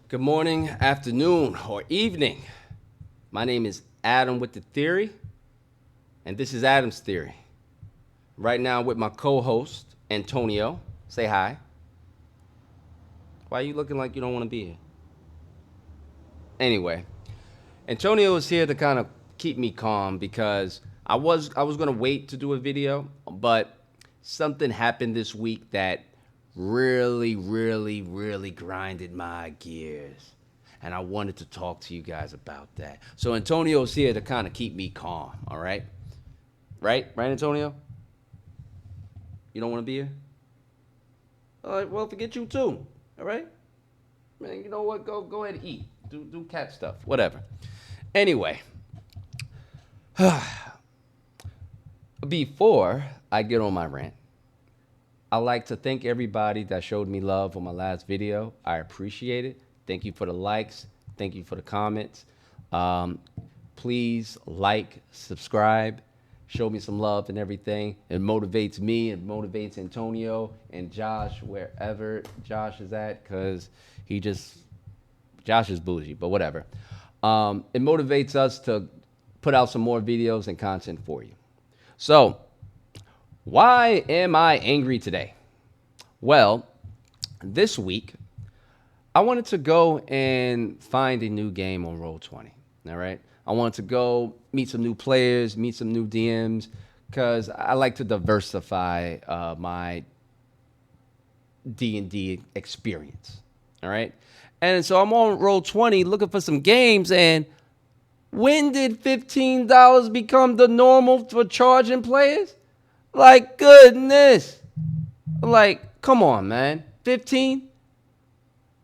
Good morning, afternoon, or evening. My name is Adam with the Theory, and this is Adam's Theory. Right now, with my co host, Antonio. Say hi. Why are you looking like you don't want to be here? Anyway, Antonio is here to kind of keep me calm because I was gonna wait to do a video, but something happened this week that really grinded my gears. And I wanted to talk to you guys about that. So Antonio's here to kind of keep me calm, all right? Right, Antonio? You don't want to be here? All right, well, forget you too. All right? Man, you know what? Go ahead and eat. Do cat stuff. Whatever. Anyway, before I get on my rant, I like to thank everybody that showed me love on my last video. I appreciate it. Thank you for the likes. Thank you for the comments. Um, Please like, subscribe, show me some love and everything. It motivates me. It motivates Antonio and Josh wherever Josh is at, because he just Josh is bougie, but whatever. It motivates us to put out some more videos and content for you. So, why am I angry today? Well, this week I wanted to go and find a new game on Roll20. All right. I wanted to go meet some new players, meet some new DMs, because I like to diversify my D&D experience. All right. And so I'm on Roll20 looking for some games. And when did $15 become the normal for charging players? Like, goodness. Like, come on, man. 15?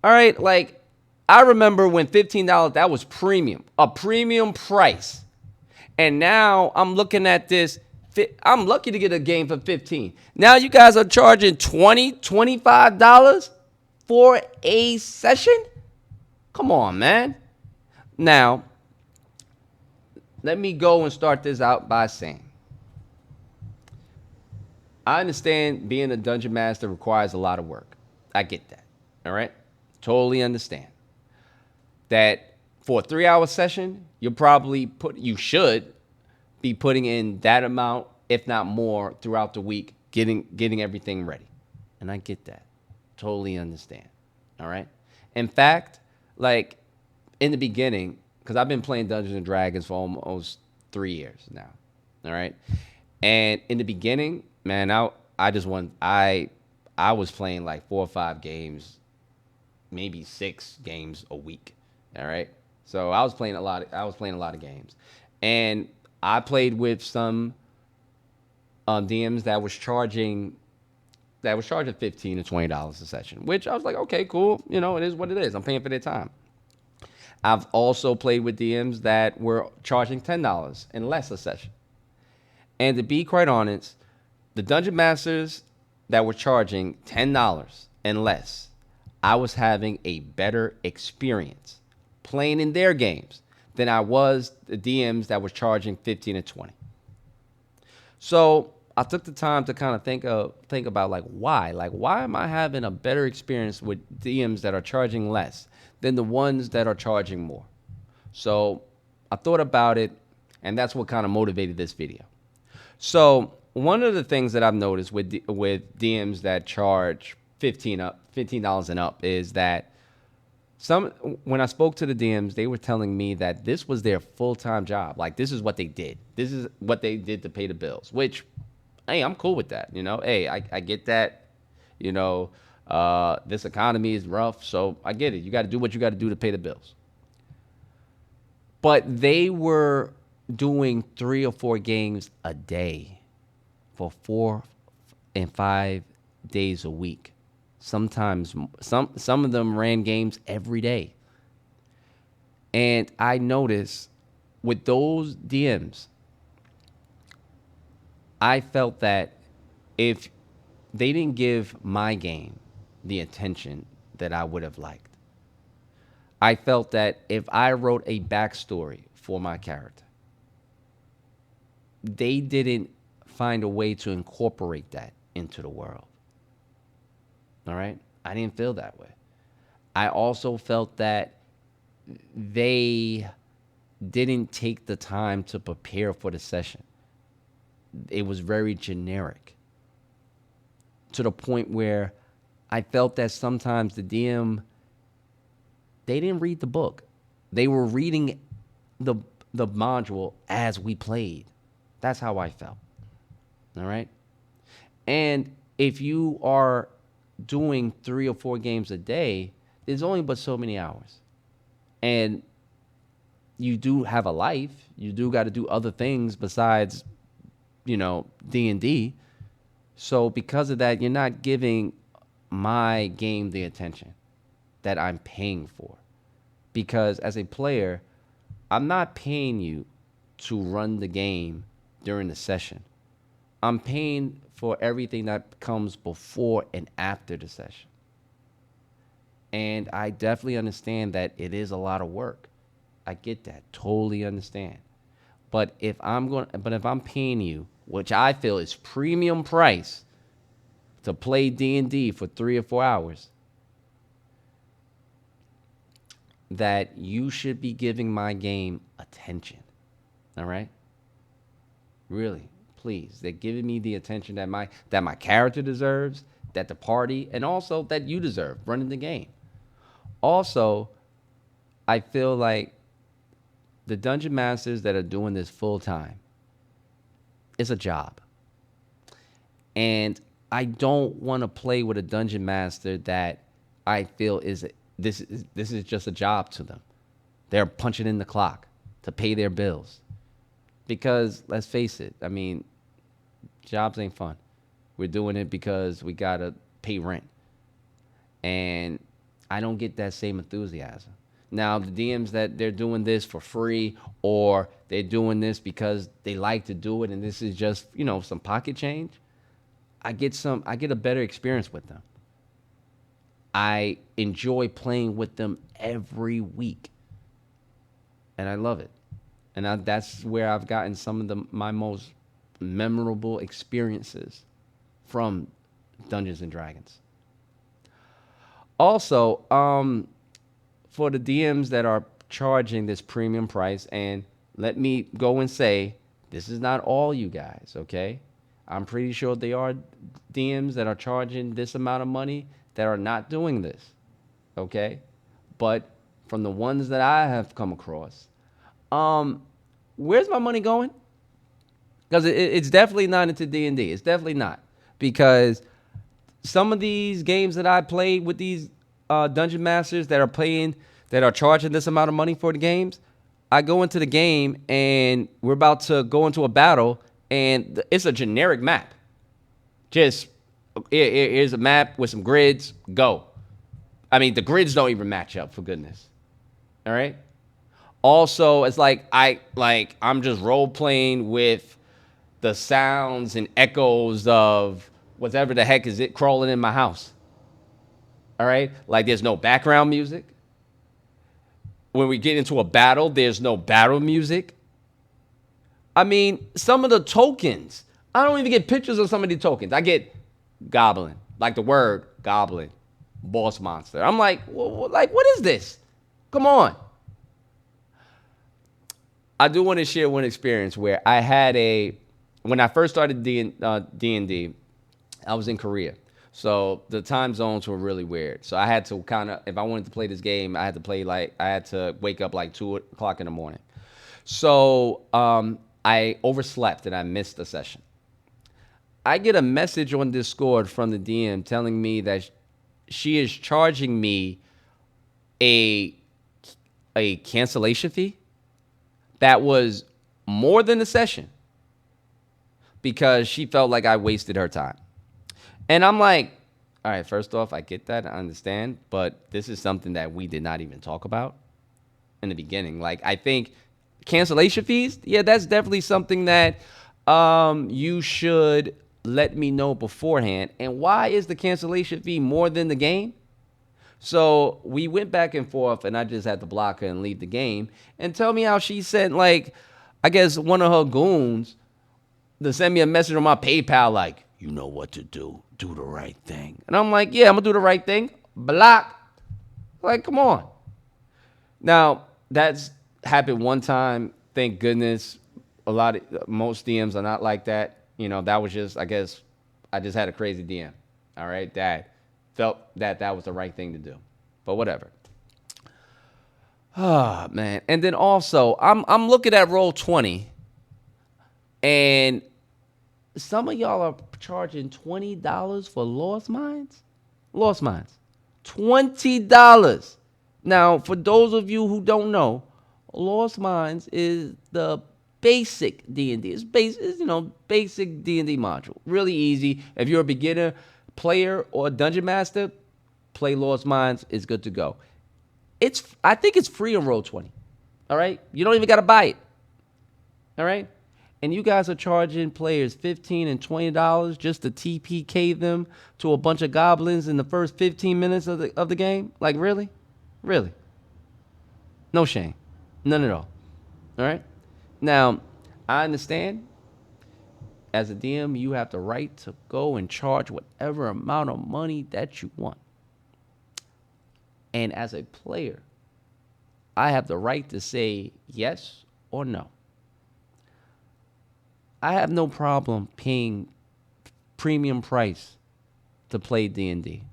All right, like I remember when $15 that was premium, a premium price. And now I'm looking at this. I'm lucky to get a game for 15. Now you guys are charging 20, $25 for a session? Come on, man. Now, let me go and start this out by saying I understand being a dungeon master requires a lot of work. I get that. All right? Totally understand that for a 3 hour session, you should be putting in that amount, if not more, throughout the week, getting everything ready. And I get that. Totally understand. All right. In fact, like in the beginning, because I've been playing Dungeons and Dragons for almost 3 years now. All right. And in the beginning, man, I just want I was playing like 4 or 5 games, maybe 6 games a week. All right. So I was playing a lot. I was playing a lot of games, and I played with some DMs that was charging $15 to $20 a session, which I was like, okay, cool. It is what it is. I'm paying for their time. I've also played with DMs that were charging $10 and less a session. And to be quite honest, the dungeon masters that were charging $10 and less, I was having a better experience playing in their games than I was the DMs that were charging 15 and 20. So I took the time to kind of think about why am I having a better experience with DMs that are charging less than the ones that are charging more? So I thought about it, and that's what kind of motivated this video. So one of the things that I've noticed with DMs that charge $15 and up is that some when I spoke to the DMs, they were telling me that this was their full-time job. Like, this is what they did. This is what they did to pay the bills. Which, hey, I'm cool with that. Hey, I get that. This economy is rough, so I get it. You got to do what you got to do to pay the bills. But they were doing 3 or 4 games a day for 4 and 5 days a week. Sometimes some of them ran games every day. And I noticed with those DMs, I felt that if they didn't give my game the attention that I would have liked, I felt that if I wrote a backstory for my character, they didn't find a way to incorporate that into the world. All right? I didn't feel that way. I also felt that they didn't take the time to prepare for the session. It was very generic to the point where I felt that sometimes the DM, they didn't read the book. They were reading the the module as we played. That's how I felt. All right? And if you are doing 3 or 4 games a day, there's only but so many hours. And you do have a life. You do got to do other things besides, D&D. So because of that, you're not giving my game the attention that I'm paying for. Because as a player, I'm not paying you to run the game during the session. I'm paying for everything that comes before and after the session. And I definitely understand that it is a lot of work. I get that. Totally understand. But if I'm paying you, which I feel is premium price to play D&D for 3 or 4 hours, that you should be giving my game attention. All right? Really, please. They're giving me the attention that my character deserves, that the party, and also that you deserve running the game. Also, I feel like the dungeon masters that are doing this full time, it's a job. And I don't want to play with a dungeon master that I feel this is just a job to them. They're punching in the clock to pay their bills. Because let's face it, I mean, jobs ain't fun. We're doing it because we gotta pay rent. And I don't get that same enthusiasm. Now, the DMs that they're doing this for free or they're doing this because they like to do it and this is just, some pocket change, I get a better experience with them. I enjoy playing with them every week. And I love it. And that's where I've gotten some of my most memorable experiences from Dungeons and Dragons. Also, for the DMs that are charging this premium price, and let me go and say, this is not all you guys, okay? I'm pretty sure there are DMs that are charging this amount of money that are not doing this, okay? But from the ones that I have come across, where's my money going? Because it's definitely not into D&D. It's definitely not. Because some of these games that I played with these dungeon masters that are charging this amount of money for the games, I go into the game and we're about to go into a battle and it's a generic map. Just, here's a map with some grids, go. I mean, the grids don't even match up, for goodness. All right? Also, it's like I'm just role playing with the sounds and echoes of whatever the heck is it crawling in my house. All right? Like there's no background music. When we get into a battle, there's no battle music. I mean, some of the tokens, I don't even get pictures of some of the tokens. I get goblin, like the word goblin, boss monster. I'm like, what is this? Come on. I do want to share one experience where when I first started D&D, I was in Korea. So the time zones were really weird. So I had to if I wanted to play this game, I had to wake up like 2 o'clock in the morning. So I overslept and I missed the session. I get a message on Discord from the DM telling me that she is charging me a cancellation fee that was more than the session because she felt like I wasted her time. And I'm like, all right, first off, I get that. I understand. But this is something that we did not even talk about in the beginning. Like, I think cancellation fees, yeah, that's definitely something that you should let me know beforehand. And why is the cancellation fee more than the game? So we went back and forth, and I just had to block her and leave the game. And tell me how she sent, like, I guess one of her goons to send me a message on my PayPal, like, you know what to do. Do the right thing. And I'm like, yeah, I'm going to do the right thing. Block. Like, come on. Now, that's happened one time. Thank goodness. Most DMs are not like that. That was just, I guess, I just had a crazy DM. All right, that felt that was the right thing to do. But whatever. Ah, man. And then also, I'm looking at roll 20, and some of y'all are charging $20 for Lost Mines. Lost Mines. $20. Now, for those of you who don't know, Lost Mines is the basic D&D. It's basic D&D module. Really easy. If you're a beginner player or dungeon master, play Lost Mines. It's good to go. I think it's free on Roll20. All right? You don't even got to buy it. All right? And you guys are charging players $15 and $20 just to TPK them to a bunch of goblins in the first 15 minutes of the game? Like, really? Really? No shame. None at all. All right? Now, I understand as a DM, you have the right to go and charge whatever amount of money that you want. And as a player, I have the right to say yes or no. I have no problem paying premium price to play D&D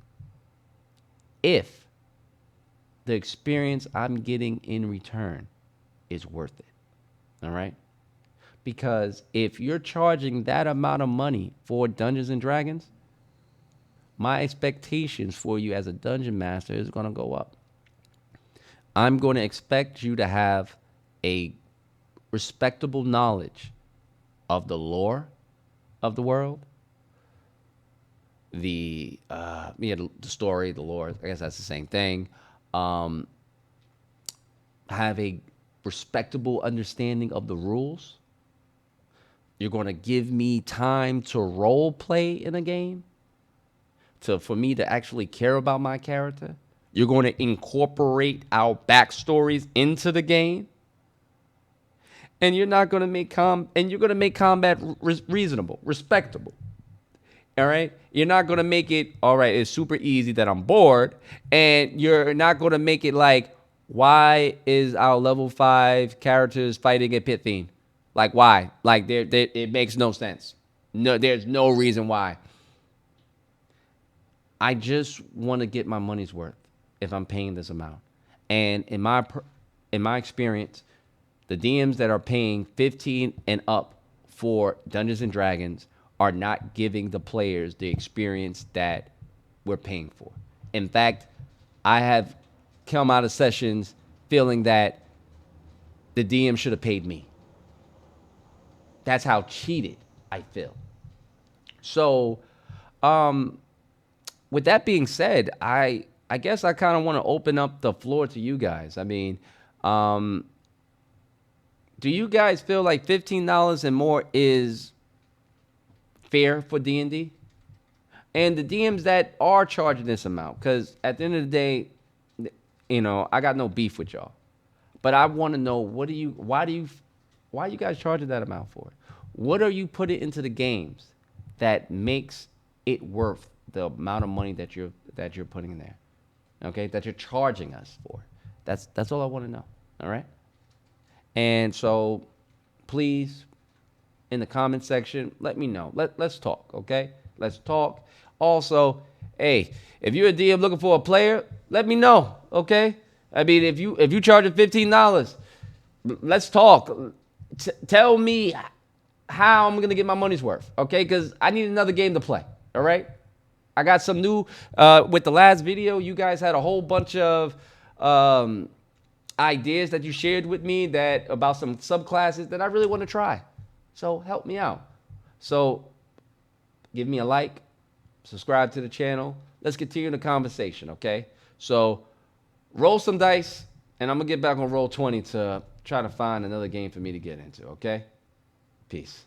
if the experience I'm getting in return is worth it. All right? Because if you're charging that amount of money for Dungeons and Dragons, my expectations for you as a dungeon master is going to go up. I'm going to expect you to have a respectable knowledge of the lore of the world, the story, the lore. I guess that's the same thing. Have a respectable understanding of the rules. You're going to give me time to role play in a game, for me to actually care about my character. You're going to incorporate our backstories into the game. And you're not going to make combat reasonable, respectable. All right? You're not going to make it, all right, it's super easy that I'm bored. And you're not going to make it like, why is our level 5 characters fighting a pit fiend? Like, why? Like, it makes no sense. No, there's no reason why. I just want to get my money's worth if I'm paying this amount. And in my experience, the DMs that are paying 15 and up for Dungeons and Dragons are not giving the players the experience that we're paying for. In fact, I have come out of sessions feeling that the DM should have paid me. That's how cheated I feel. So, with that being said, I guess I kind of want to open up the floor to you guys. I mean, do you guys feel like $15 and more is fair for D&D? And the DMs that are charging this amount, because at the end of the day, I got no beef with y'all. But I want to know, why are you guys charging that amount for? What are you putting into the games that makes it worth the amount of money that you're putting in there? Okay, that you're charging us for. That's all I want to know. All right? And so please, in the comment section, let me know. Let's talk, okay? Let's talk. Also, hey, if you're a DM looking for a player, let me know, okay? I mean, if you charging $15, let's talk. Tell me how I'm gonna get my money's worth, okay? Because I need another game to play. All right. I got some new. With the last video, you guys had a whole bunch of ideas that you shared with me about some subclasses that I really want to try. So help me out. So give me a like, subscribe to the channel. Let's continue the conversation, okay? So roll some dice, and I'm going to get back on Roll20 to try to find another game for me to get into, okay? Peace.